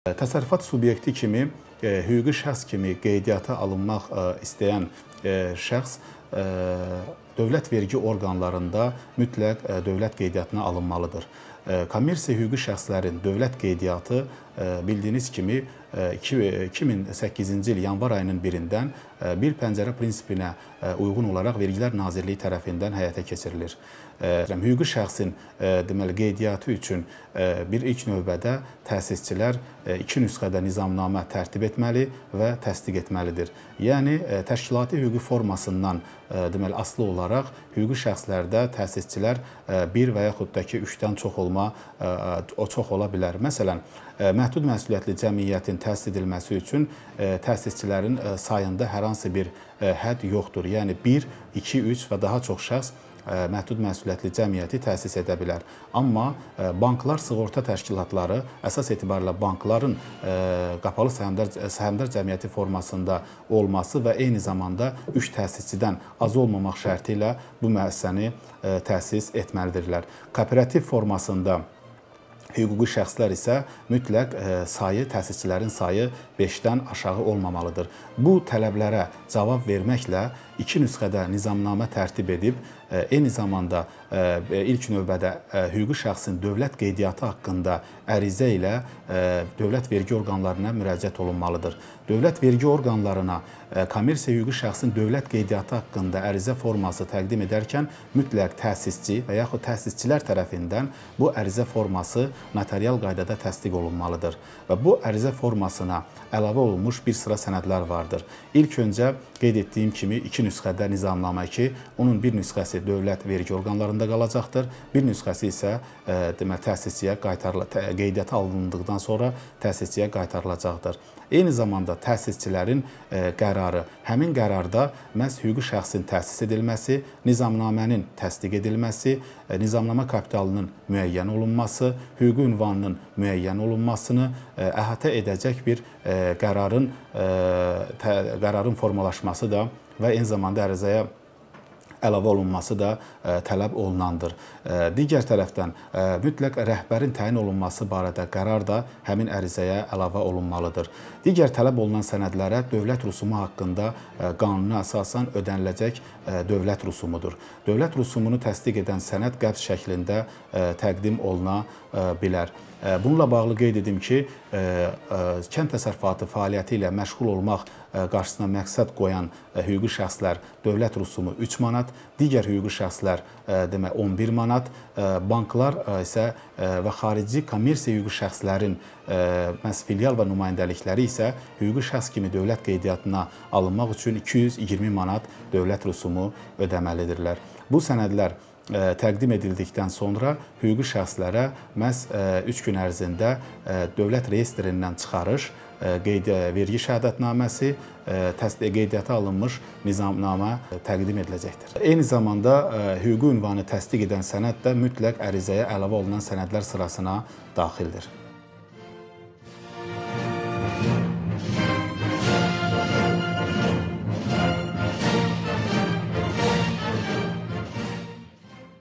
Təsərrüfat subyekti kimi, hüquqi şəxs kimi qeydiyyata alınmaq istəyən şəxs dövlət vergi orqanlarında mütləq dövlət qeydiyyatına alınmalıdır. Kommersiya hüquqi şəxslərin dövlət qeydiyyatı bildiyiniz kimi 2008-ci il yanvar ayının 1-dən bir pəncərə prinsipinə uyğun olaraq Vergilər Nazirliyi tərəfindən həyata keçirilir. Hüquqi şəxsin deməli qeydiyyatı üçün bir ilk növbədə təsisçilər 2 nüsxədə nizamnamə tərtib etməli və təsdiq etməlidir. Yəni təşkilati hüquqi formasından deməli asılı olaraq hüquqi şəxslərdə təsisçilər 1 və yaxud da ki 3-dən çox ola bilər. Məsələn, məhdud məsuliyyətli cəmiyyətin təsis edilməsi üçün təsisçilərin sayında hər hansı bir hədd yoxdur. Yəni 1, 2, 3 və daha çox şəxs məhdud məsuliyyətli cəmiyyəti təsis edə bilər. Amma banklar, sığorta təşkilatları, əsas etibarla bankların qapalı səhmdar cəmiyyəti formasında olması və eyni zamanda 3 təsisçidən az olmamaq şərti ilə bu müəssisəni təsis etməlidirlər. Kooperativ formasında hüquqi şəxslər isə mütləq təsisçilərin sayı 5-dən aşağı olmamalıdır. Bu tələblərə cavab verməklə 2 nüsxədə nizamnamə tərtib edib, eyni zamanda ilk növbədə hüquqi şəxsin dövlət qeydiyyatı haqqında ərizə ilə dövlət vergi orqanlarına müraciət olunmalıdır. Dövlət vergi orqanlarına kommersiya hüquqi şəxsin dövlət qeydiyyatı haqqında ərizə forması təqdim edərkən mütləq təsisçi və yaxud təsisçilər tərəfindən bu ərizə forması notarial qaydada təsdiq olunmalıdır. Və bu ərizə formasına əlavə olunmuş bir sıra sənədlər vardır. İlk öncə qeyd etdiyim kimi 2 nüsxədə nizamnamə ki, onun bir nüsxəsi dövlət vergi orqanlarında qalacaqdır, bir nüsxəsi isə təsisçiyə qeydiyyata alındıqdan sonra təsisçiyə qaytarılacaqdır. Eyni zamanda təsisçilərin qərarı, həmin qərarda məhz hüquqi şəxsin təsis edilməsi, nizamnamənin təsdiq edilməsi, nizamnamə kapitalının müəyyən olunması, hüquqi ünvanının müəyyən olunmasını əhatə edəcək bir qərarın formalaşması da və eyni zamanda ərizəyə əlavə olunması da tələb olunandır. Digər tərəfdən, mütləq rəhbərin təyin olunması barədə qərar da həmin ərizəyə əlavə olunmalıdır. Digər tələb olunan sənədlərə dövlət rüsumu haqqında qanuna əsasən ödəniləcək dövlət rüsumudur. Dövlət rüsumunu təsdiq edən sənəd qəbz şəklində təqdim oluna bilər. Bununla bağlı qeyd edim ki, kənd təsərrüfatı fəaliyyəti ilə məşğul olmaq qarşısına məqsəd qoyan hüquqi şəxslər dövlət rüsumu 3 manat, digər hüquqi şəxslər 11 manat, banklar isə və xarici kommersiya hüquqi şəxslərin məhz filial və nümayəndəlikləri isə hüquqi şəxs kimi dövlət qeydiyyatına alınmaq üçün 220 manat dövlət rüsumu ödəməlidirlər. Bu sənədlər təqdim edildikdən sonra hüquqi şəxslərə məhz 3 gün ərzində dövlət reyestrindən çıxarış, vergi şəhadətnaməsi, qeydiyyata alınmış nizamnamə təqdim ediləcəkdir. Eyni zamanda hüquqi ünvanı təsdiq edən sənəd də mütləq ərizəyə əlavə olunan sənədlər sırasına daxildir.